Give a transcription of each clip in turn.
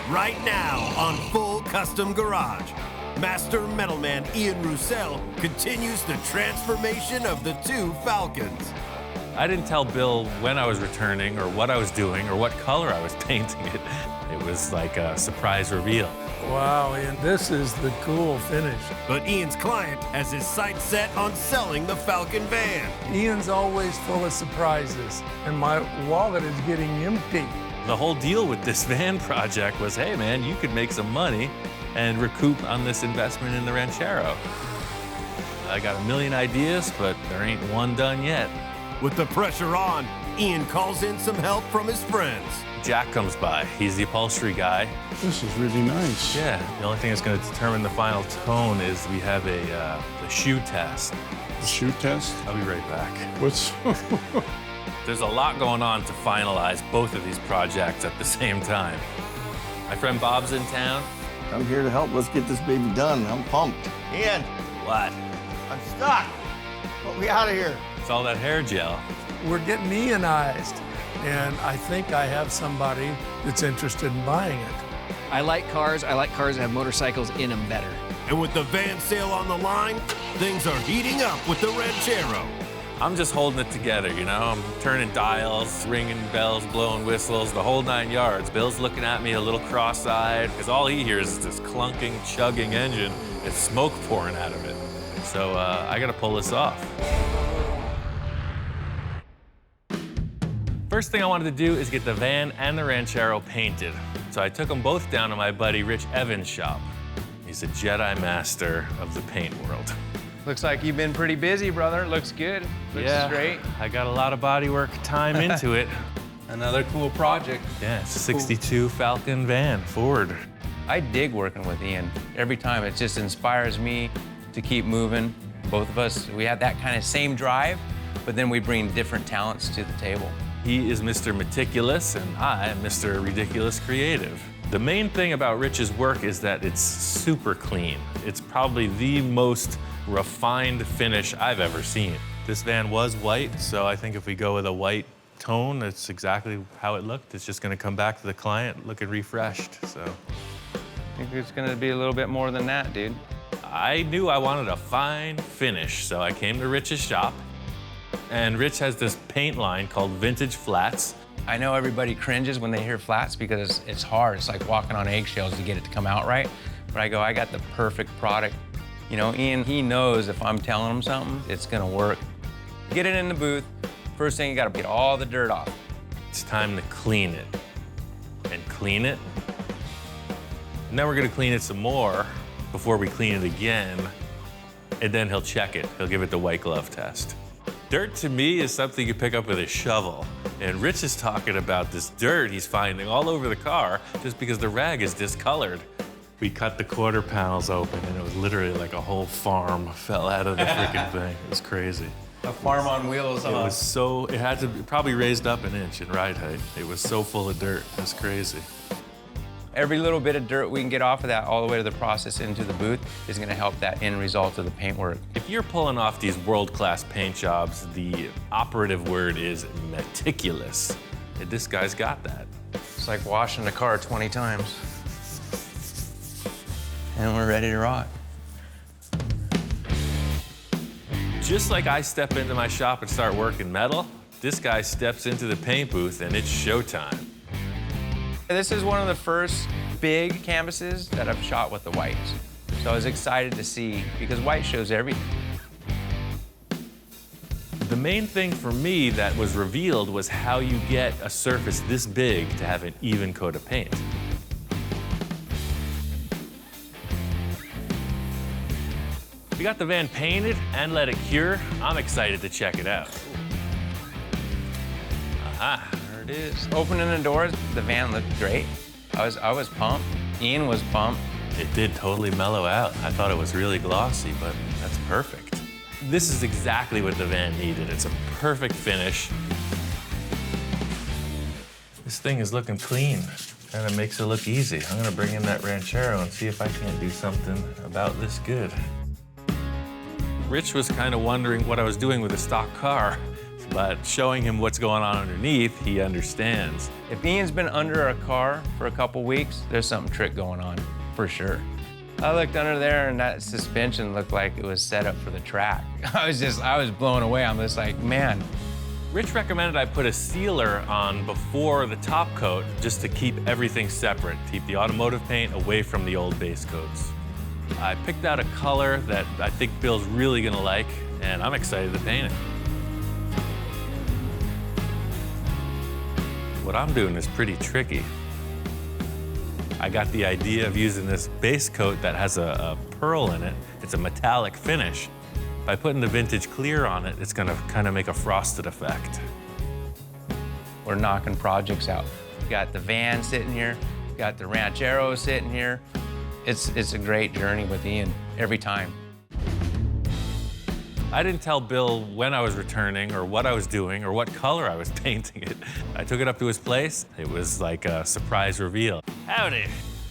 right now on Full Custom Garage. Master metalman Ian Roussel continues the transformation of the two Falcons. I didn't tell Bill when I was returning or what I was doing or what color I was painting it. It was like a surprise reveal. Wow, Ian, this is the cool finish. But Ian's client has his sights set on selling the Falcon van. Ian's always full of surprises, and my wallet is getting empty. The whole deal with this van project was, hey man, you could make some money and recoup on this investment in the Ranchero. I got a million ideas, but there ain't one done yet. With the pressure on, Ian calls in some help from his friends. Jack comes by. He's the upholstery guy. This is really nice. Yeah, the only thing that's going to determine the final tone is we have the shoe test. The shoe test? I'll be right back. What's... There's a lot going on to finalize both of these projects at the same time. My friend Bob's in town. I'm here to help. Let's get this baby done. I'm pumped. Ian, What? I'm stuck. Put me out of here. It's all that hair gel. We're getting Ianized, and I think I have somebody that's interested in buying it. I like cars. I like cars that have motorcycles in them better. And with the van sale on the line, things are heating up with the Ranchero. I'm just holding it together, you know? I'm turning dials, ringing bells, blowing whistles, the whole 9 yards. Bill's looking at me a little cross-eyed, because all he hears is this clunking, chugging engine with smoke pouring out of it. So I gotta pull this off. First thing I wanted to do is get the van and the Ranchero painted. So I took them both down to my buddy Rich Evans' shop. He's a Jedi master of the paint world. Looks like you've been pretty busy, brother. Looks good. Looks straight. I got a lot of bodywork time into it. Another cool project. Yeah, it's a 62 Falcon van, Ford. I dig working with Ian. Every time it just inspires me to keep moving. Both of us, we have that kind of same drive, but then we bring different talents to the table. He is Mr. Meticulous, and I am Mr. Ridiculous Creative. The main thing about Rich's work is that it's super clean. It's probably the most refined finish I've ever seen. This van was white, so I think if we go with a white tone, that's exactly how it looked. It's just gonna come back to the client looking refreshed, so. I think it's gonna be a little bit more than that, dude. I knew I wanted a fine finish, so I came to Rich's shop, and Rich has this paint line called Vintage Flats. I know everybody cringes when they hear flats because it's hard. It's like walking on eggshells to get it to come out right. But I go, I got the perfect product. You know, Ian, he knows if I'm telling him something, it's gonna work. Get it in the booth. First thing, you gotta get all the dirt off. It's time to clean it, and clean it. And then we're gonna clean it some more before we clean it again, and then he'll check it. He'll give it the white glove test. Dirt to me is something you pick up with a shovel. And Rich is talking about this dirt he's finding all over the car just because the rag is discolored. We cut the quarter panels open and it was literally like a whole farm fell out of the freaking thing. It was crazy. A farm on wheels, huh? It was so, it had to be probably raised up an inch in ride height. It was so full of dirt, it was crazy. Every little bit of dirt we can get off of that all the way to the process into the booth is gonna help that end result of the paintwork. If you're pulling off these world-class paint jobs, the operative word is meticulous. And this guy's got that. It's like washing the car 20 times. And we're ready to rock. Just like I step into my shop and start working metal, this guy steps into the paint booth and it's showtime. This is one of the first big canvases that I've shot with the whites. So I was excited to see, because white shows everything. The main thing for me that was revealed was how you get a surface this big to have an even coat of paint. We got the van painted and let it cure. I'm excited to check it out. Aha. There it is. Opening the doors, the van looked great. I was pumped. Ian was pumped. It did totally mellow out. I thought it was really glossy, but that's perfect. This is exactly what the van needed. It's a perfect finish. This thing is looking clean. Kind of makes it look easy. I'm gonna bring in that Ranchero and see if I can't do something about this good. Rich was kind of wondering what I was doing with a stock car. but showing him what's going on underneath, he understands. If Ian's been under a car for a couple weeks, there's something trick going on, for sure. I looked under there and that suspension looked like it was set up for the track. I was blown away. I'm just like, man. Rich recommended I put a sealer on before the top coat just to keep everything separate, keep the automotive paint away from the old base coats. I picked out a color that I think Bill's really gonna like, and I'm excited to paint it. What I'm doing is pretty tricky. I got the idea of using this base coat that has a pearl in it. It's a metallic finish. By putting the vintage clear on it, it's gonna kind of make a frosted effect. We're knocking projects out. Got the van sitting here, got the Ranchero sitting here. It's a great journey with Ian every time. I didn't tell Bill when I was returning or what I was doing or what color I was painting it. I took it up to his place. It was like a surprise reveal. Howdy,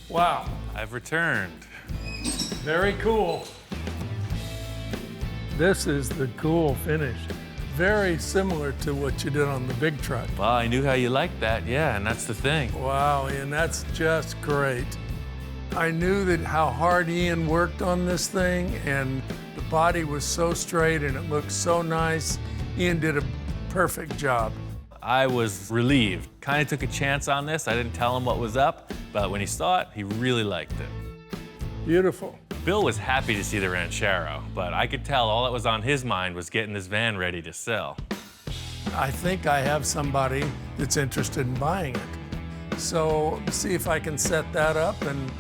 Wow, I've returned. very cool. This is the cool finish. Very similar to what you did on the big truck. Well, I knew how you liked that, yeah, and that's the thing. Wow, Ian, that's just great. I knew that how hard Ian worked on this thing, and the body was so straight and it looked so nice. Ian did a perfect job. I was relieved. Kind of took a chance on this. I didn't tell him what was up, but when he saw it, he really liked it. Beautiful. Bill was happy to see the Ranchero, but I could tell all that was on his mind was getting this van ready to sell. I think I have somebody that's interested in buying it. So see if I can set that up and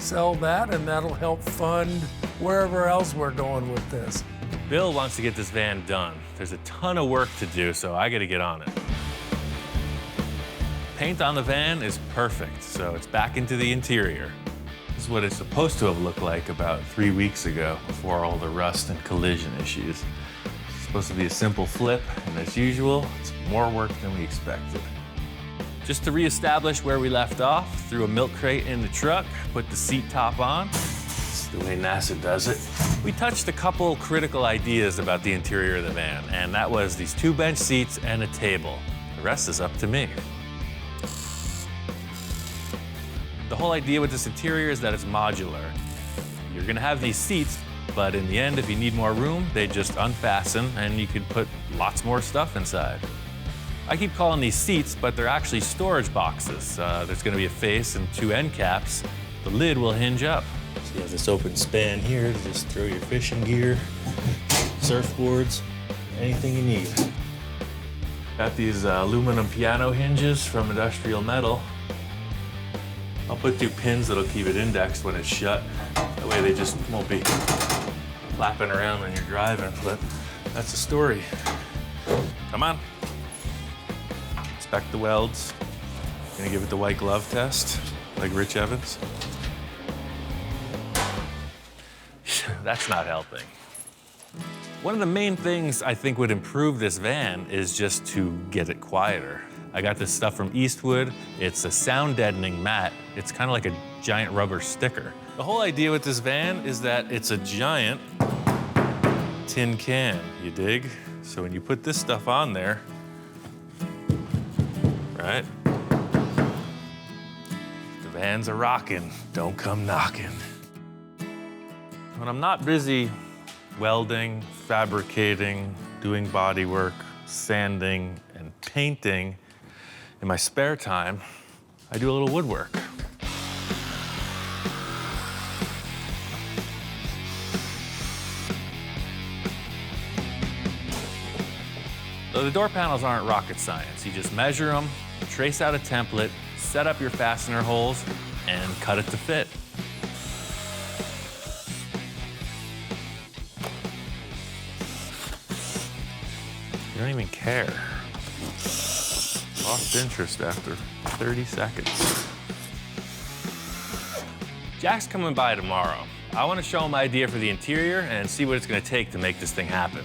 sell that, and that'll help fund wherever else we're going with this. Bill wants to get this van done. There's a ton of work to do, so I gotta get on it. Paint on the van is perfect, so it's back into the interior. This is what it's supposed to have looked like about 3 weeks ago, before all the rust and collision issues. It's supposed to be a simple flip, and as usual, it's more work than we expected. Just to reestablish where we left off, threw a milk crate in the truck, put the seat top on. It's the way NASA does it. We touched a couple critical ideas about the interior of the van, and that was these 2 bench seats and a table. The rest is up to me. The whole idea with this interior is that it's modular. You're gonna have these seats, but in the end, if you need more room, they just unfasten and you can put lots more stuff inside. I keep calling these seats, but they're actually storage boxes. There's gonna be a face and 2 end caps. The lid will hinge up. So you have this open span here to just throw your fishing gear, surfboards, anything you need. Got these aluminum piano hinges from Industrial Metal. I'll put 2 pins that'll keep it indexed when it's shut. That way they just won't be flapping around when you're driving, but that's the story. Come on. Inspect the welds. Gonna give it the white glove test, like Rich Evans. That's not helping. One of the main things I think would improve this van is just to get it quieter. I got this stuff from Eastwood. It's a sound deadening mat. It's kind of like a giant rubber sticker. The whole idea with this van is that it's a giant tin can, you dig? So when you put this stuff on there, right? The van's a rockin', don't come knocking. When I'm not busy welding, fabricating, doing body work, sanding, and painting, in my spare time, I do a little woodwork. So the door panels aren't rocket science. You just measure them, trace out a template, set up your fastener holes, and cut it to fit. You don't even care. Lost interest after 30 seconds. Jack's coming by tomorrow. I want to show him my idea for the interior and see what it's going to take to make this thing happen.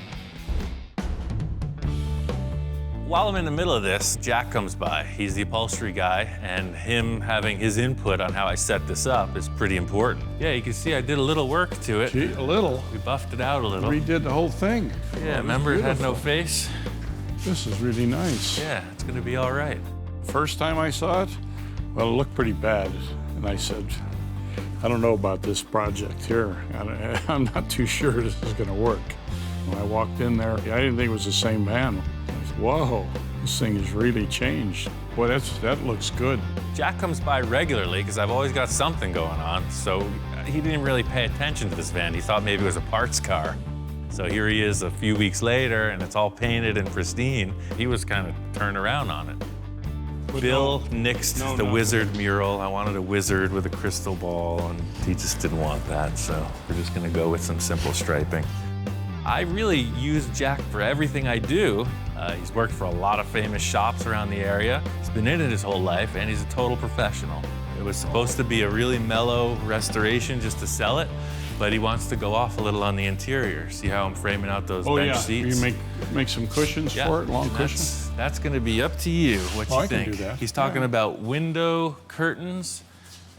While I'm in the middle of this, Jack comes by. He's the upholstery guy, and him having his input on how I set this up is pretty important. Yeah, you can see I did a little work to it. Gee, a little. We buffed it out a little. Redid the whole thing. Yeah, remember it had no face? This is really nice. Yeah, it's gonna be all right. First time I saw it, well, it looked pretty bad. And I said, I don't know about this project here. I'm not too sure this is gonna work. When I walked in there, I didn't think it was the same van. I said, whoa, this thing has really changed. Boy, that looks good. Jack comes by regularly because I've always got something going on, so he didn't really pay attention to this van. He thought maybe it was a parts car. So here he is a few weeks later, and it's all painted and pristine. He was kind of turned around on it. But Bill nixed the no. wizard mural. I wanted a wizard with a crystal ball, and he just didn't want that, so we're just gonna go with some simple striping. I really use Jack for everything I do. He's worked for a lot of famous shops around the area. He's been in it his whole life, and he's a total professional. It was supposed to be a really mellow restoration just to sell it, but he wants to go off a little on the interior. See how I'm framing out those bench seats? You make some cushions for it, long cushions? That's gonna be up to you, what you I think. can do that. He's talking about window curtains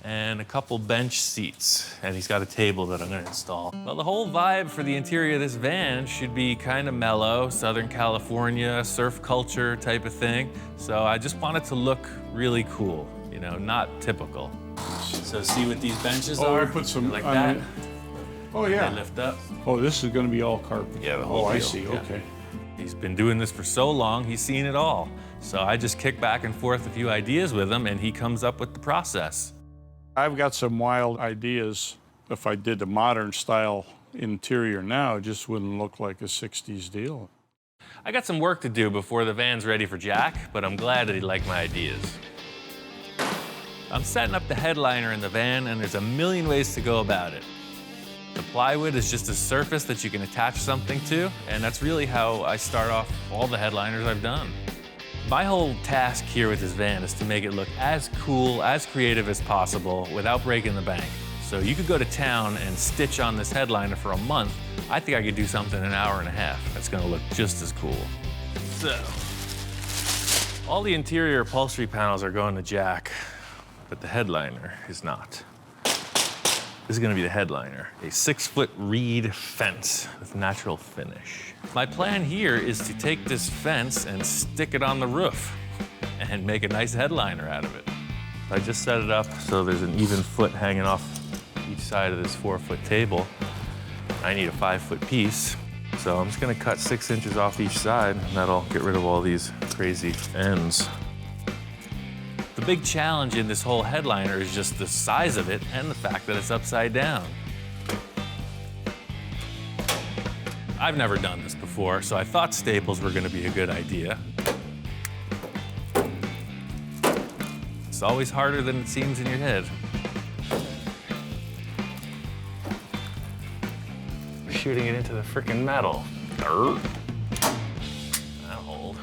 and a couple bench seats, and he's got a table that I'm gonna install. Well, the whole vibe for the interior of this van should be kind of mellow, Southern California, surf culture type of thing. So I just want it to look really cool, you know, not typical. So see what these benches are? We put some like on that. it. Oh, yeah. They lift up. Oh, this is gonna be all carpet. Yeah, the whole I deal, see, yeah. okay. He's been doing this for so long, he's seen it all. So I just kick back and forth a few ideas with him, and he comes up with the process. I've got some wild ideas. If I did a modern style interior now, it just wouldn't look like a 60s deal. I got some work to do before the van's ready for Jack, but I'm glad that he liked my ideas. I'm setting up the headliner in the van, and there's a million ways to go about it. The plywood is just a surface that you can attach something to, and that's really how I start off all the headliners I've done. My whole task here with this van is to make it look as cool, as creative as possible without breaking the bank. So you could go to town and stitch on this headliner for a month. I think I could do something in an hour and a half that's gonna look just as cool. So, all the interior upholstery panels are going to Jack, but the headliner is not. This is gonna be the headliner, a 6-foot reed fence with natural finish. My plan here is to take this fence and stick it on the roof and make a nice headliner out of it. I just set it up so there's an even foot hanging off each side of this 4-foot table. I need a 5-foot piece, so I'm just gonna cut 6 inches off each side, and that'll get rid of all these crazy ends. The big challenge in this whole headliner is just the size of it and the fact that it's upside down. I've never done this before, so I thought staples were gonna be a good idea. It's always harder than it seems in your head. We're shooting it into the frickin' metal. That'll hold.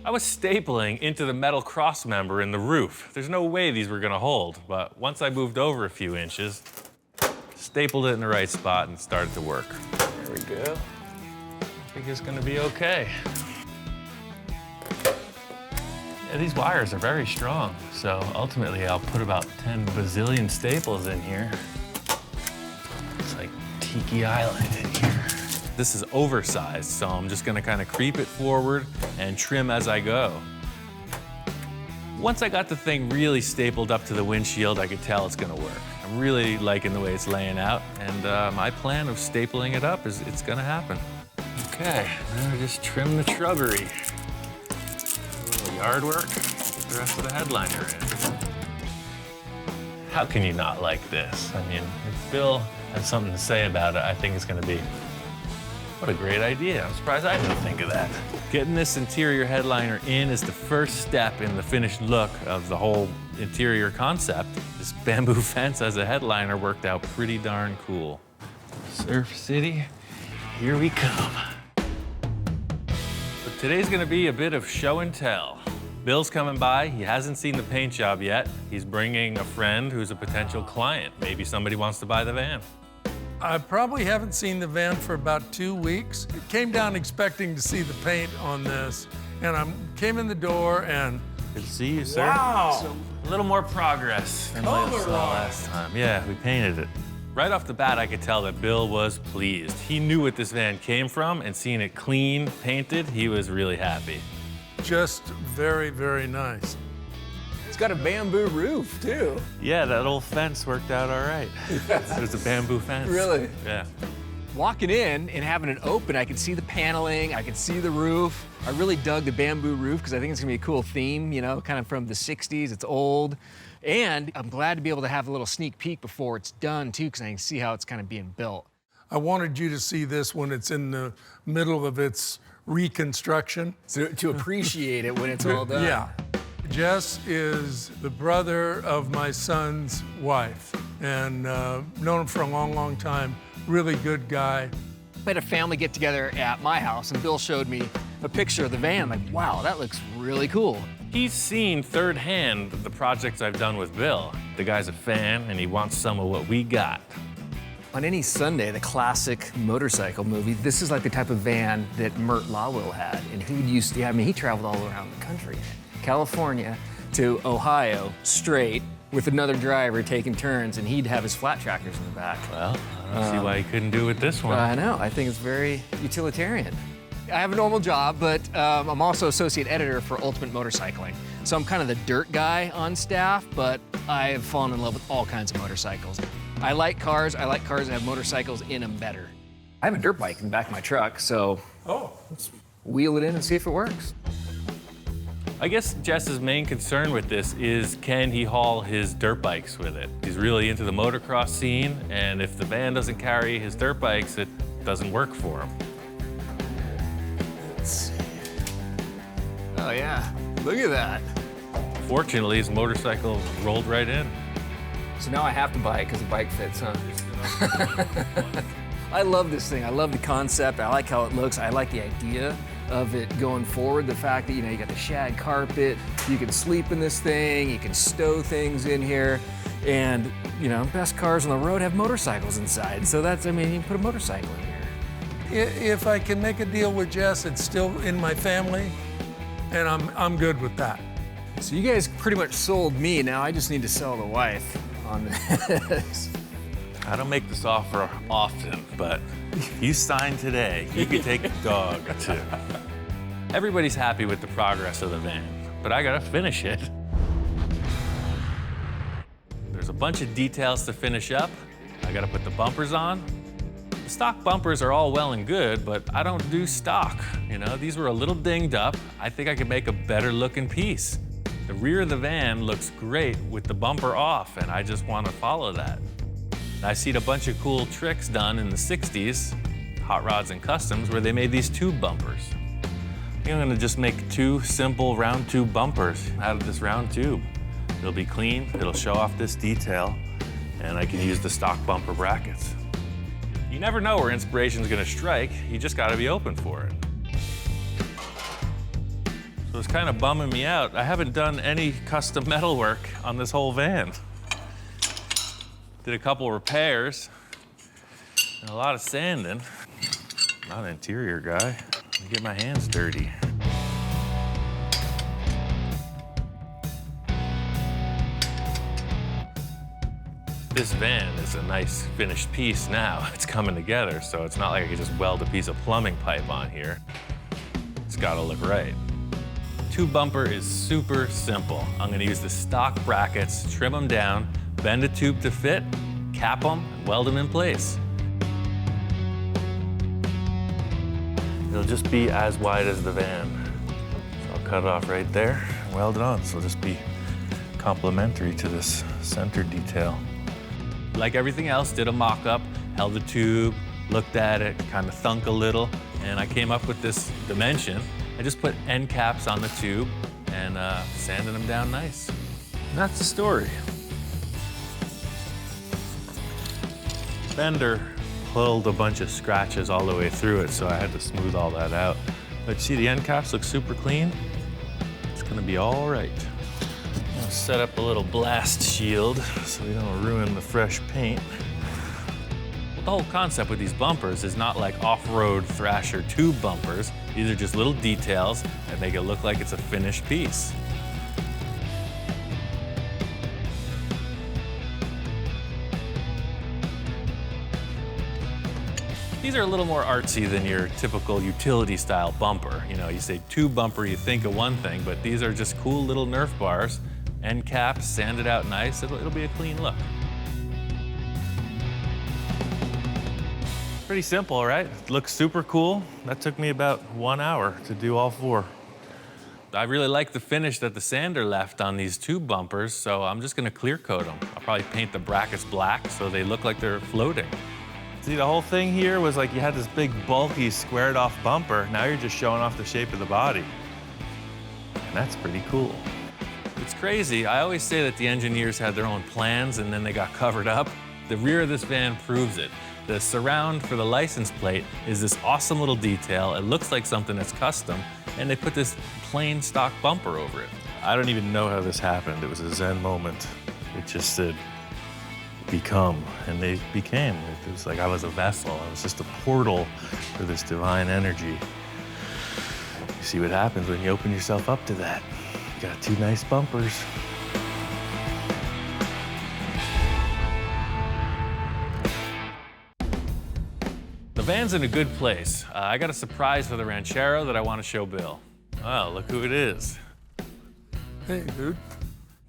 I was stapling into the metal cross member in the roof. There's no way these were gonna hold, but once I moved over a few inches, stapled it in the right spot and started to work. There we go. I think it's gonna be okay. Yeah, these wires are very strong, so ultimately I'll put about 10 bazillion staples in here. It's like Tiki Island in here. This is oversized, so I'm just gonna kind of creep it forward and trim as I go. Once I got the thing really stapled up to the windshield, I could tell it's gonna work. I'm really liking the way it's laying out, and my plan of stapling it up is it's gonna happen. Okay, now just trim the shrubbery. A little yard work, get the rest of the headliner in. How can you not like this? I mean, if Bill has something to say about it, I think it's gonna be, what a great idea. I'm surprised I didn't think of that. Getting this interior headliner in is the first step in the finished look of the whole interior concept. This bamboo fence as a headliner worked out pretty darn cool. Surf City, here we come. But today's gonna be a bit of show and tell. Bill's coming by, he hasn't seen the paint job yet. He's bringing a friend who's a potential client. Maybe somebody wants to buy the van. I probably haven't seen the van for about 2 weeks. Came down expecting to see the paint on this, and I came in the door and Good to see you, sir. wow! A little more progress than what we saw last time. Yeah, we painted it. Right off the bat, I could tell that Bill was pleased. He knew what this van came from, and seeing it clean, painted, he was really happy. just very, very nice. It's got a bamboo roof, too. Yeah, that old fence worked out all right. There's a bamboo fence. Really? Yeah. Walking in and having it open, I could see the paneling, I could see the roof. I really dug the bamboo roof because I think it's gonna be a cool theme, you know, kind of from the 60s, it's old. And I'm glad to be able to have a little sneak peek before it's done too, because I can see how it's kind of being built. I wanted you to see this when it's in the middle of its reconstruction. So to appreciate it when it's all done. Yeah. Jess is the brother of my son's wife, and known him for a long, long time. Really good guy. We had a family get together at my house, and Bill showed me a picture of the van. Like, wow, that looks really cool. He's seen firsthand the projects I've done with Bill. The guy's a fan, and he wants some of what we got. On any Sunday, the classic motorcycle movie, this is like the type of van that Mert Lawwill had. And he traveled all around the country. California to Ohio, straight, with another driver taking turns, and he'd have his flat trackers in the back. Well, I don't see why he couldn't do it with this one. I know, I think it's very utilitarian. I have a normal job, but I'm also associate editor for Ultimate Motorcycling. So I'm kind of the dirt guy on staff, but I have fallen in love with all kinds of motorcycles. I like cars that have motorcycles in them better. I have a dirt bike in the back of my truck, so let's wheel it in and see if it works. I guess Jess's main concern with this is, can he haul his dirt bikes with it? He's really into the motocross scene, and if the van doesn't carry his dirt bikes, it doesn't work for him. Let's see. Oh yeah, look at that. Fortunately, his motorcycle rolled right in. So now I have to buy it because the bike fits, huh? I love this thing. I love the concept. I like how it looks. I like the idea of it going forward. The fact that, you know, you got the shag carpet, you can sleep in this thing, you can stow things in here, and, you know, best cars on the road have motorcycles inside. So that's, I mean, you can put a motorcycle in here. If I can make a deal with Jess, it's still in my family, and I'm good with that. So you guys pretty much sold me. Now I just need to sell the wife on this. I don't make this offer often, but you sign today, you can take the dog too. Everybody's happy with the progress of the van, but I gotta finish it. There's a bunch of details to finish up. I gotta put the bumpers on. The stock bumpers are all well and good, but I don't do stock. You know, these were a little dinged up. I think I could make a better looking piece. The rear of the van looks great with the bumper off, and I just want to follow that. I've seen a bunch of cool tricks done in the 60s, Hot Rods and Customs, where they made these tube bumpers. I think I'm gonna just make 2 simple round tube bumpers out of this round tube. It'll be clean, it'll show off this detail, and I can use the stock bumper brackets. You never know where inspiration's gonna strike, you just gotta be open for it. So it's kind of bumming me out. I haven't done any custom metal work on this whole van. Did a couple repairs and a lot of sanding. Not an interior guy. Let me get my hands dirty. This van is a nice finished piece now. It's coming together, so it's not like I can just weld a piece of plumbing pipe on here. It's gotta look right. Tube bumper is super simple. I'm gonna use the stock brackets, trim them down, bend a tube to fit, cap them, and weld them in place. It'll just be as wide as the van. So I'll cut it off right there and weld it on. So it'll just be complementary to this center detail. Like everything else, did a mock-up, held the tube, looked at it, kind of thunk a little, and I came up with this dimension. I just put end caps on the tube and sanded them down nice. And that's the story. Fender pulled a bunch of scratches all the way through it, so I had to smooth all that out. But see, the end caps look super clean. It's gonna be all right. I'll set up a little blast shield so we don't ruin the fresh paint. Well, the whole concept with these bumpers is not like off-road Thrasher tube bumpers. These are just little details that make it look like it's a finished piece. These are a little more artsy than your typical utility-style bumper. You know, you say tube bumper, you think of one thing, but these are just cool little Nerf bars, end caps, sanded out nice. It'll be a clean look. Pretty simple, right? Looks super cool. That took me about 1 hour to do all 4. I really like the finish that the sander left on these tube bumpers, so I'm just gonna clear coat them. I'll probably paint the brackets black so they look like they're floating. See, the whole thing here was like you had this big, bulky, squared-off bumper. Now you're just showing off the shape of the body. And that's pretty cool. It's crazy. I always say that the engineers had their own plans and then they got covered up. The rear of this van proves it. The surround for the license plate is this awesome little detail. It looks like something that's custom, and they put this plain stock bumper over it. I don't even know how this happened. It was a Zen moment. It just said, become, and they became. It was like I was a vessel. I was just a portal for this divine energy. You see what happens when you open yourself up to that. You got 2 nice bumpers. The van's in a good place. I got a surprise for the Ranchero that I want to show Bill. Oh, look who it is. Hey, dude.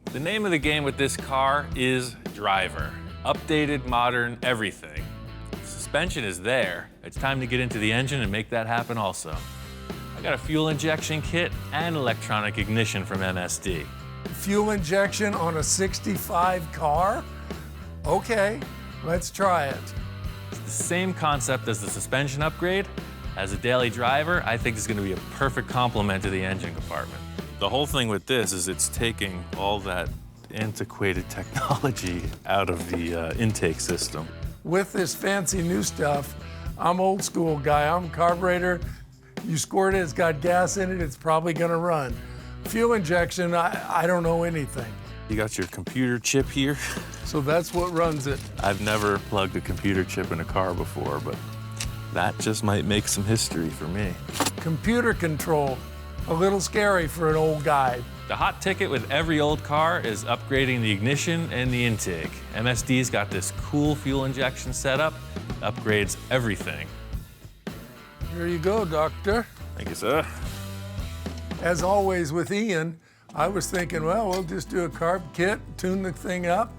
The name of the game with this car is Driver. Updated, modern, everything. The suspension is there. It's time to get into the engine and make that happen also. I got a fuel injection kit and electronic ignition from MSD. Fuel injection on a 65 car? Okay, let's try it. It's the same concept as the suspension upgrade. As a daily driver, I think it's going to be a perfect complement to the engine compartment. The whole thing with this is it's taking all that antiquated technology out of the intake system. With this fancy new stuff, I'm old school guy. I'm carburetor. You squirt it, it's got gas in it, it's probably gonna run. Fuel injection, I don't know anything. You got your computer chip here. So that's what runs it. I've never plugged a computer chip in a car before, but that just might make some history for me. Computer control, a little scary for an old guy. The hot ticket with every old car is upgrading the ignition and the intake. MSD's got this cool fuel injection setup, upgrades everything. Here you go, Doctor. Thank you, sir. As always with Ian, I was thinking, well, we'll just do a carb kit, tune the thing up,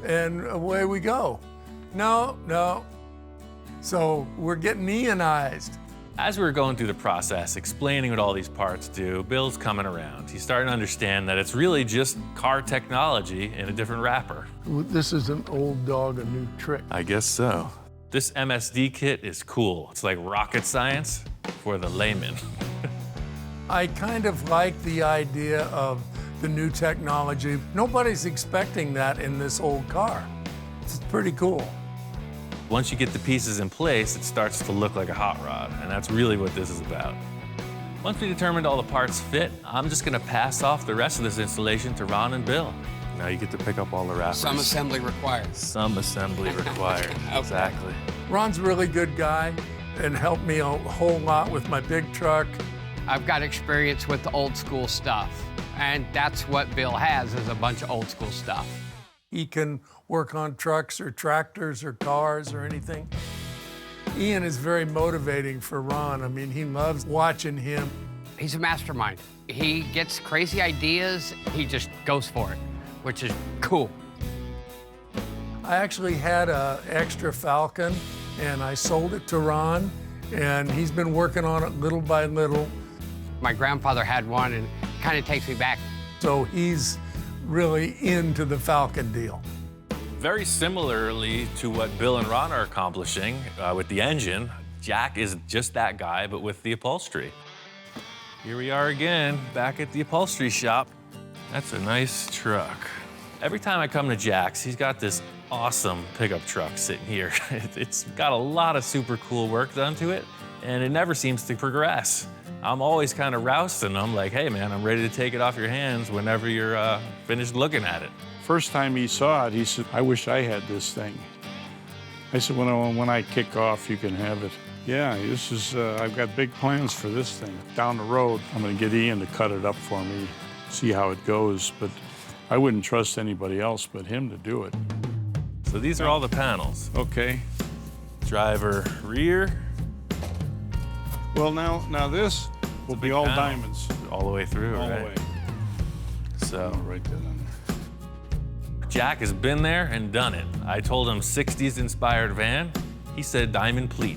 and away we go. No. So we're getting Ianized. As we were going through the process, explaining what all these parts do, Bill's coming around. He's starting to understand that it's really just car technology in a different wrapper. This is an old dog, a new trick. I guess so. This MSD kit is cool. It's like rocket science for the layman. I kind of like the idea of the new technology. Nobody's expecting that in this old car. It's pretty cool. Once you get the pieces in place, it starts to look like a hot rod, and that's really what this is about. Once we determined all the parts fit, I'm just gonna pass off the rest of this installation to Ron and Bill. Now you get to pick up all the wrappers. Some assembly required. Some assembly required. Exactly. Ron's a really good guy and helped me a whole lot with my big truck. I've got experience with the old school stuff, and that's what Bill has, is a bunch of old school stuff. He can work on trucks or tractors or cars or anything. Ian is very motivating for Ron. I mean, he loves watching him. He's a mastermind. He gets crazy ideas, he just goes for it, which is cool. I actually had an extra Falcon, and I sold it to Ron, and he's been working on it little by little. My grandfather had one, and it kind of takes me back. So he's really into the Falcon deal. Very similarly to what Bill and Ron are accomplishing with the engine, Jack is just that guy, but with the upholstery. Here we are again, back at the upholstery shop. That's a nice truck. Every time I come to Jack's, he's got this awesome pickup truck sitting here. It's got a lot of super cool work done to it, and it never seems to progress. I'm always kind of rousting him, like, hey man, I'm ready to take it off your hands whenever you're finished looking at it. First time he saw it, he said, I wish I had this thing. I said, when I kick off, you can have it. Yeah, this is, I've got big plans for this thing. Down the road, I'm gonna get Ian to cut it up for me, see how it goes, but I wouldn't trust anybody else but him to do it. So these are all the panels. Okay. driver rear. Well, now this will be all diamonds. All the way through, All right? the way. So, Right there. Jack has been there and done it. I told him 60s inspired van. He said diamond pleat.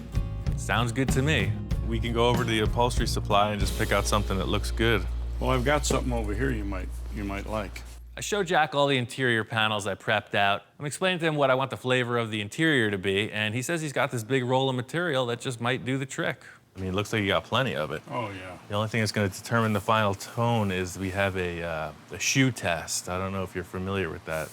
Sounds good to me. We can go over to the upholstery supply and just pick out something that looks good. Well, I've got something over here you might like. I showed Jack all the interior panels I prepped out. I'm explaining to him what I want the flavor of the interior to be, and he says he's got this big roll of material that just might do the trick. I mean, it looks like you got plenty of it. Oh, yeah. The only thing that's going to determine the final tone is we have a shoe test. I don't know if you're familiar with that.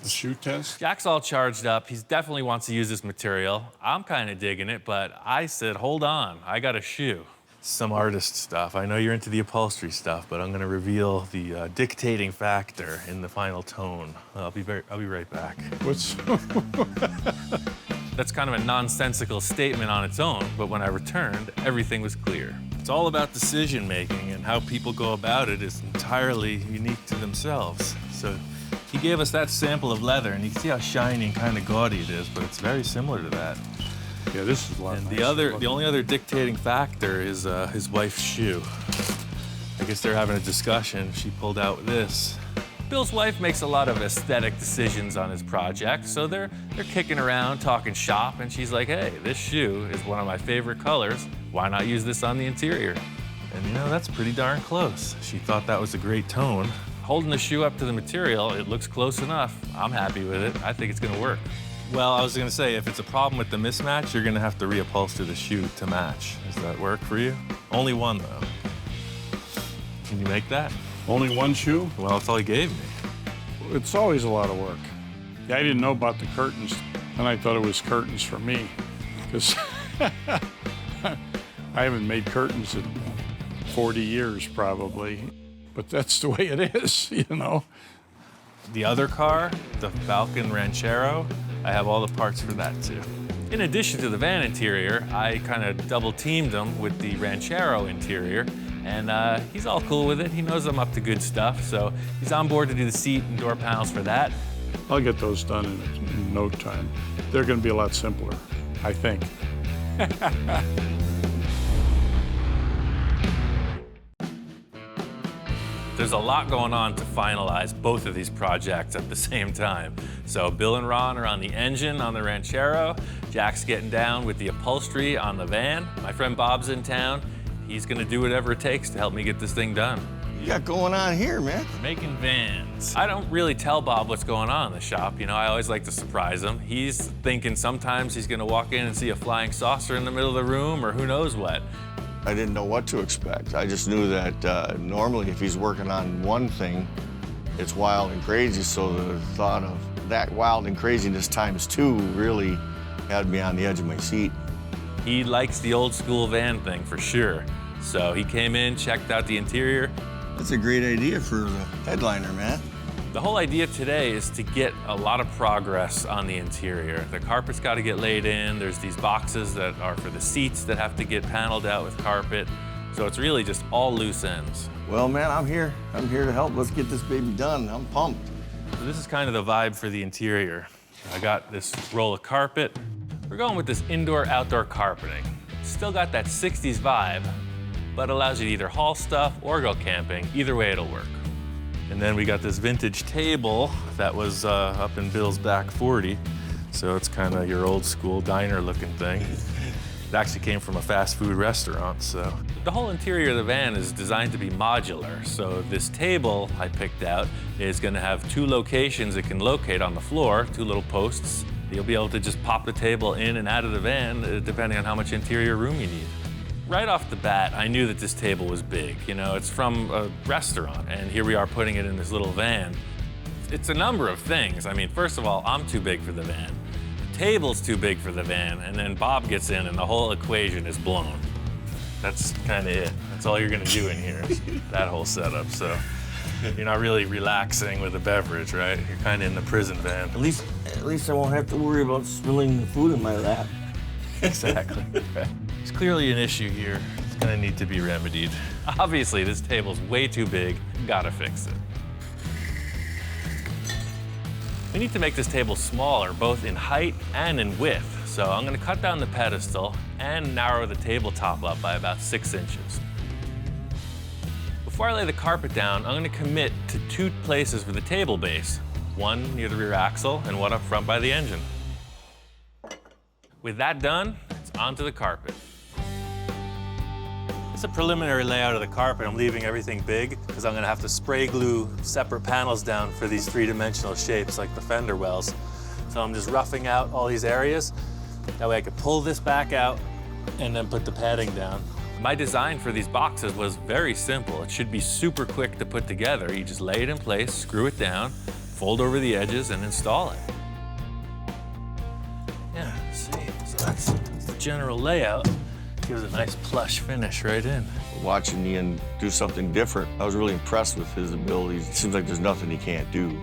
The shoe test? Jack's all charged up. He definitely wants to use this material. I'm kind of digging it, but I said, hold on, I got a shoe. Some artist stuff. I know you're into the upholstery stuff, but I'm going to reveal the dictating factor in the final tone. I'll be right back. What's... That's kind of a nonsensical statement on its own, but when I returned, everything was clear. It's all about decision making, and how people go about it is entirely unique to themselves. So he gave us that sample of leather, and you can see how shiny and kind of gaudy it is, but it's very similar to that. Yeah, this is a lot And nicer. the only other dictating factor is his wife's shoe. I guess they're having a discussion. She pulled out this. Bill's wife makes a lot of aesthetic decisions on his project, so they're kicking around, talking shop, and she's like, hey, this shoe is one of my favorite colors. Why not use this on the interior? And you know, that's pretty darn close. She thought that was a great tone. Holding the shoe up to the material, it looks close enough. I'm happy with it. I think it's gonna work. Well, I was gonna say, if it's a problem with the mismatch, you're gonna have to reupholster the shoe to match. Does that work for you? Only one, though. Can you make that? Only one shoe? Well, that's all he gave me. It's always a lot of work. Yeah, I didn't know about the curtains, and I thought it was curtains for me, because I haven't made curtains in 40 years, probably. But that's the way it is, you know? The other car, the Falcon Ranchero, I have all the parts for that, too. In addition to the van interior, I kind of double-teamed him with the Ranchero interior, and he's all cool with it. He knows I'm up to good stuff, so he's on board to do the seat and door panels for that. I'll get those done in no time. They're going to be a lot simpler, I think. There's a lot going on to finalize both of these projects at the same time. So Bill and Ron are on the engine on the Ranchero. Jack's getting down with the upholstery on the van. My friend Bob's in town. He's gonna do whatever it takes to help me get this thing done. You got going on here, man? We're making vans. I don't really tell Bob what's going on in the shop. You know, I always like to surprise him. He's thinking sometimes he's gonna walk in and see a flying saucer in the middle of the room or who knows what. I didn't know what to expect. I just knew that normally if he's working on one thing, it's wild and crazy, so the thought of that wild and craziness times two really had me on the edge of my seat. He likes the old school van thing for sure. So he came in, checked out the interior. That's a great idea for the headliner, man. The whole idea today is to get a lot of progress on the interior. The carpet's got to get laid in. There's these boxes that are for the seats that have to get paneled out with carpet. So it's really just all loose ends. Well, man, I'm here. I'm here to help. Let's get this baby done. I'm pumped. So this is kind of the vibe for the interior. I got this roll of carpet. We're going with this indoor-outdoor carpeting. Still got that 60s vibe, but allows you to either haul stuff or go camping. Either way, it'll work. And then we got this vintage table that was up in Bill's back 40. So it's kind of your old school diner looking thing. It actually came from a fast food restaurant, so. The whole interior of the van is designed to be modular. So this table I picked out is gonna have 2 locations it can locate on the floor, 2 little posts. You'll be able to just pop the table in and out of the van depending on how much interior room you need. Right off the bat, I knew that this table was big. You know, it's from a restaurant, and here we are putting it in this little van. It's a number of things. I mean, first of all, I'm too big for the van. The table's too big for the van, and then Bob gets in, and the whole equation is blown. That's kind of it. That's all you're gonna do in here, is that whole setup. So you're not really relaxing with a beverage, right? You're kind of in the prison van. At least I won't have to worry about spilling the food in my lap. Exactly. There's clearly an issue here. It's gonna need to be remedied. Obviously, this table's way too big. Gotta fix it. We need to make this table smaller, both in height and in width. So I'm gonna cut down the pedestal and narrow the tabletop up by about 6 inches. Before I lay the carpet down, I'm gonna commit to 2 places for the table base, one near the rear axle and one up front by the engine. With that done, it's onto the carpet. It's a preliminary layout of the carpet. I'm leaving everything big because I'm gonna have to spray glue separate panels down for these 3-dimensional shapes like the fender wells. So I'm just roughing out all these areas. That way I could pull this back out and then put the padding down. My design for these boxes was very simple. It should be super quick to put together. You just lay it in place, screw it down, fold over the edges, and install it. Yeah, see, so that's the general layout. Gives a nice plush finish right in. Watching Ian do something different, I was really impressed with his abilities. It seems like there's nothing he can't do.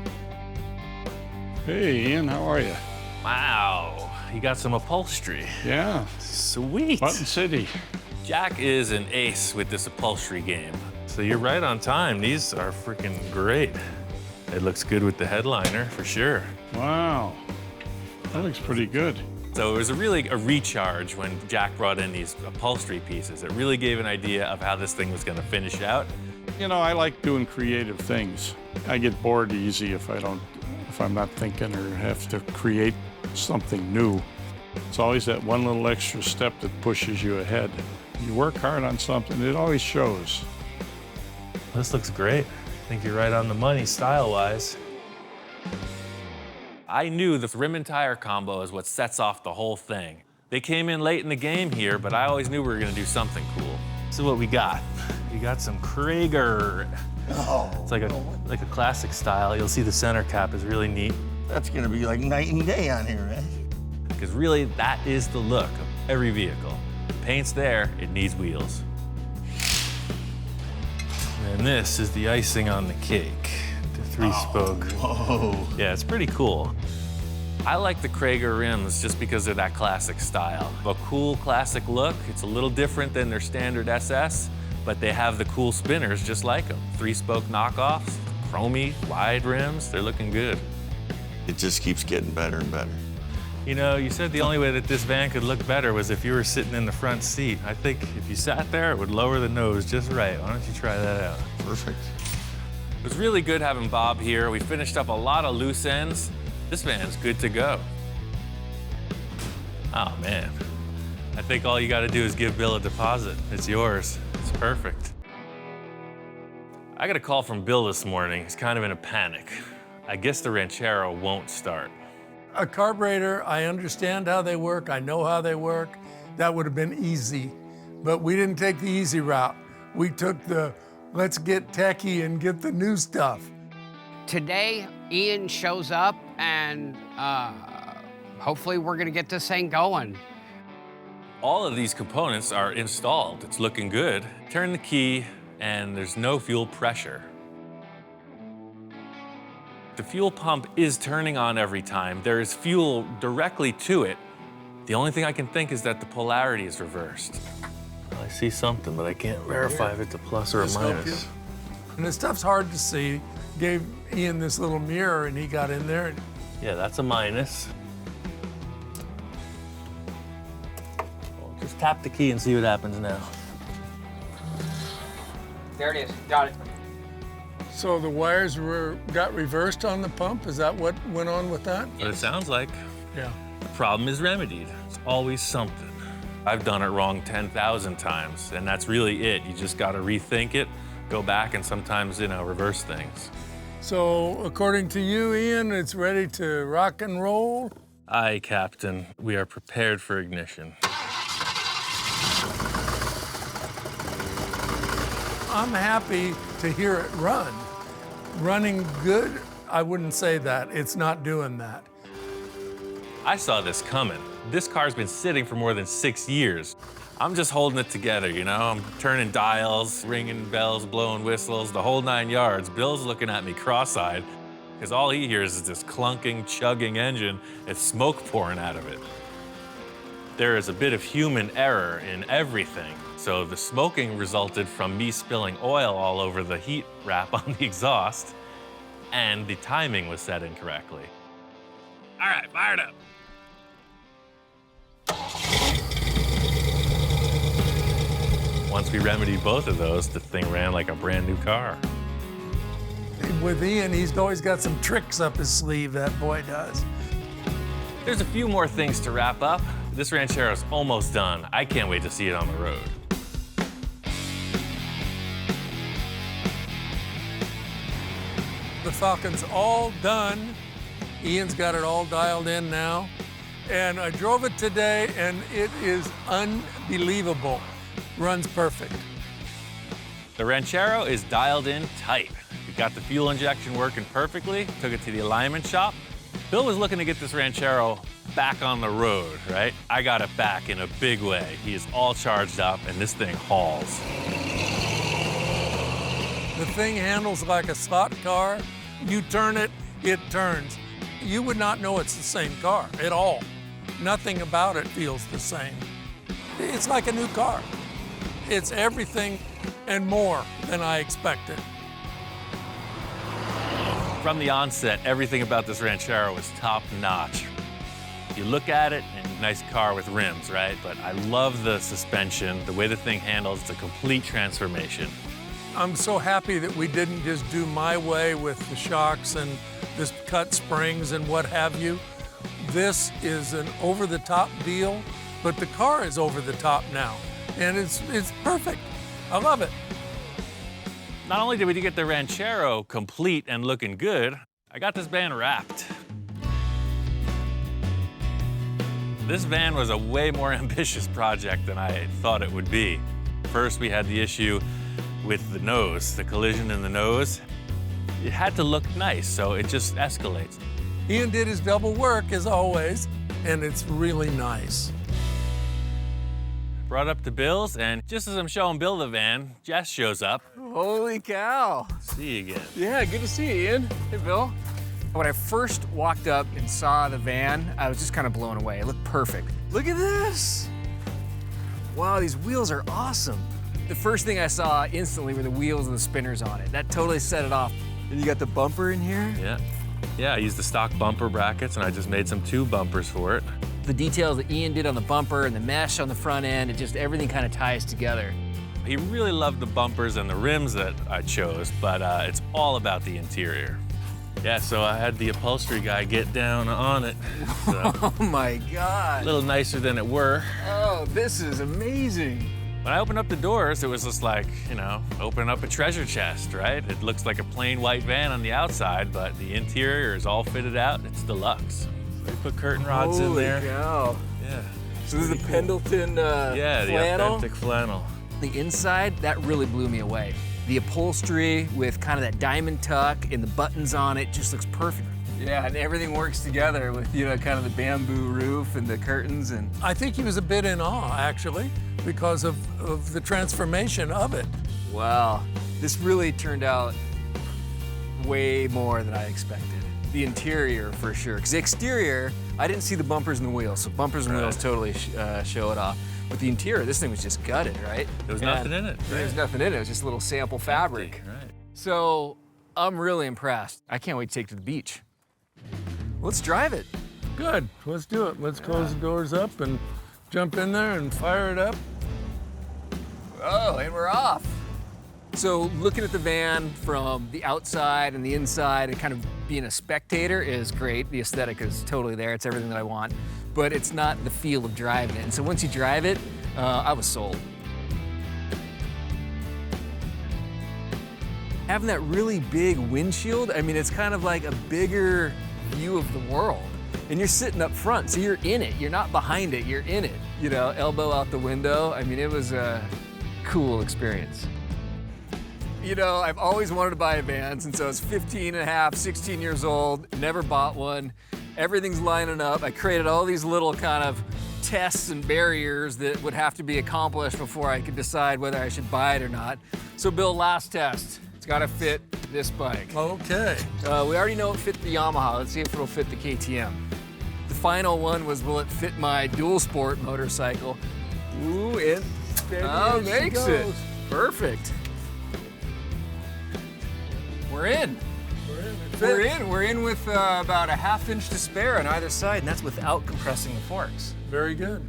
Hey, Ian, how are you? Wow, you got some upholstery. Yeah. Sweet. Button City. Jack is an ace with this upholstery game. So you're right on time. These are freaking great. It looks good with the headliner, for sure. Wow. That looks pretty good. So it was really a recharge when Jack brought in these upholstery pieces. It really gave an idea of how this thing was gonna finish out. You know, I like doing creative things. I get bored easy if I'm not thinking or have to create something new. It's always that one little extra step that pushes you ahead. You work hard on something, it always shows. This looks great. I think you're right on the money style-wise. I knew the rim and tire combo is what sets off the whole thing. They came in late in the game here, but I always knew we were gonna do something cool. This is what we got. We got some Krager. Oh, It's like a classic style. You'll see the center cap is really neat. that's gonna be like night and day on here, right? Because really, that is the look of every vehicle. The paint's there, it needs wheels. And this is the icing on the cake. The 3-spoke. Whoa. Yeah, it's pretty cool. I like the Krager rims just because of that classic style. A cool classic look. It's a little different than their standard SS, but they have the cool spinners just like them. 3-spoke knockoffs, chromy, wide rims, they're looking good. It just keeps getting better and better. You know, you said the only way that this van could look better was if you were sitting in the front seat. I think if you sat there, it would lower the nose just right. Why don't you try that out? Perfect. It was really good having Bob here. We finished up a lot of loose ends. This van's good to go. Oh, man. I think all you gotta do is give Bill a deposit. It's yours. It's perfect. I got a call from Bill this morning. He's kind of in a panic. I guess the Ranchero won't start. A carburetor, I understand how they work, I know how they work. That would have been easy. But we didn't take the easy route. We took the let's get techie and get the new stuff. Today, Ian shows up and hopefully we're gonna get this thing going. All of these components are installed. It's looking good. Turn the key and there's no fuel pressure. The fuel pump is turning on every time. There is fuel directly to it. The only thing I can think is that the polarity is reversed. Well, I see something, but I can't verify if it's a plus or a minus. And the stuff's hard to see. Gave Ian this little mirror and he got in there. And Yeah, that's a minus. Well, just tap the key and see what happens now. There it is, got it. so the wires got reversed on the pump? Is that what went on with that? What it sounds like. Yeah. The problem is remedied. It's always something. I've done it wrong 10,000 times, and that's really it. You just gotta rethink it, go back, and sometimes, reverse things. So according to you, Ian, it's ready to rock and roll? Aye, Captain. We are prepared for ignition. I'm happy to hear it run. Running good, I wouldn't say that. It's not doing that. I saw this coming. This car's been sitting for more than 6 years. I'm just holding it together, I'm turning dials, ringing bells, blowing whistles, the whole 9 yards. Bill's looking at me cross-eyed, because all he hears is this clunking, chugging engine and smoke pouring out of it. There is a bit of human error in everything. So the smoking resulted from me spilling oil all over the heat wrap on the exhaust, and the timing was set incorrectly. All right, fired up. once we remedied both of those, the thing ran like a brand new car. With Ian, he's always got some tricks up his sleeve, that boy does. There's a few more things to wrap up. This Ranchero's almost done. I can't wait to see it on the road. The Falcon's all done. Ian's got it all dialed in now. And I drove it today, and it is unbelievable. Runs perfect. The Ranchero is dialed in tight. We got the fuel injection working perfectly, took it to the alignment shop. Bill was looking to get this Ranchero back on the road, right? I got it back in a big way. He is all charged up, and this thing hauls. The thing handles like a slot car. You turn it, it turns. You would not know it's the same car at all. Nothing about it feels the same. It's like a new car. It's everything and more than I expected. From the onset, everything about this Ranchero was top notch. You look at it, and nice car with rims, right? But I love the suspension, the way the thing handles. It's a complete transformation. I'm so happy that we didn't just do my way with the shocks and this cut springs and what have you. This is an over-the-top deal, but the car is over the top now, and it's perfect. I love it. Not only did we get the Ranchero complete and looking good, I got this van wrapped. This van was a way more ambitious project than I thought it would be. First, we had the issue with the nose, the collision in the nose. It had to look nice, so it just escalates. Ian did his double work, as always, and it's really nice. Brought up to Bill's, and just as I'm showing Bill the van, Jess shows up. Holy cow. See you again. Yeah, good to see you, Ian. Hey, Bill. When I first walked up and saw the van, I was just kind of blown away. It looked perfect. Look at this. Wow, these wheels are awesome. The first thing I saw instantly were the wheels and the spinners on it. That totally set it off. And you got the bumper in here? Yeah. Yeah, I used the stock bumper brackets, and I just made some tube bumpers for it. The details that Ian did on the bumper and the mesh on the front end, it just everything kind of ties together. He really loved the bumpers and the rims that I chose, but it's all about the interior. Yeah, so I had the upholstery guy get down on it. So, Oh my God. a little nicer than it were. Oh, this is amazing. When I opened up the doors, it was just like, you know, opening up a treasure chest, right? It looks like a plain white van on the outside, but the interior is all fitted out. It's deluxe. We put curtain rods in there. Holy cow. Yeah. So this is the Pendleton Yeah, the flannel? authentic flannel. The inside, that really blew me away. The upholstery with kind of that diamond tuck and the buttons on it just looks perfect. Yeah, and everything works together with, you know, kind of the bamboo roof and the curtains and... I think he was a bit in awe, actually, because of the transformation of it. Wow, this really turned out way more than I expected. The interior, for sure. Because the exterior, I didn't see the bumpers and the wheels, so bumpers and wheels totally show it off. But the interior, this thing was just gutted, right? There was nothing in it. There was nothing in it. It was just a little sample fabric. Right. So I'm really impressed. I can't wait to take it to the beach. Let's drive it. Good, let's do it. Let's close the doors up and jump in there and fire it up. Oh, and we're off. So looking at the van from the outside and the inside and kind of being a spectator is great. The aesthetic is totally there. It's everything that I want. But it's not the feel of driving it. And so once you drive it, I was sold. Having that really big windshield, I mean, it's kind of like a bigger view of the world. And you're sitting up front, so you're in it. You're not behind it, you're in it. You know, elbow out the window. I mean, it was a cool experience. You know, I've always wanted to buy a van since I was 15 and a half, 16 years old, never bought one. Everything's lining up. I created all these little kind of tests and barriers that would have to be accomplished before I could decide whether I should buy it or not. So Bill, last test. It's gotta fit this bike. Okay. We already know it fit the Yamaha. Let's see if it'll fit the KTM. The final one was, will it fit my dual sport motorcycle? Ooh, it makes it. Perfect. We're in. We're in with about a ½ inch to spare on either side, and that's without compressing the forks. Very good.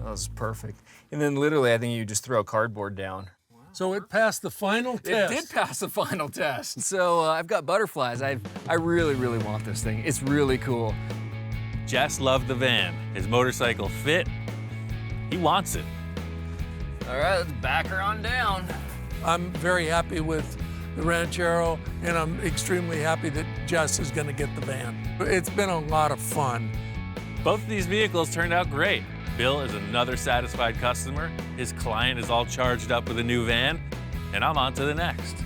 That was perfect. And then literally, I think you just throw cardboard down. So it passed the final test. It did pass the final test. So I've got butterflies. I really, really want this thing. It's really cool. Jess loved the van. His motorcycle fit. He wants it. All right, let's back her on down. I'm very happy with the Ranchero, and I'm extremely happy that Jess is going to get the van. It's been a lot of fun. Both of these vehicles turned out great. Bill is another satisfied customer. His client is all charged up with a new van, and I'm on to the next.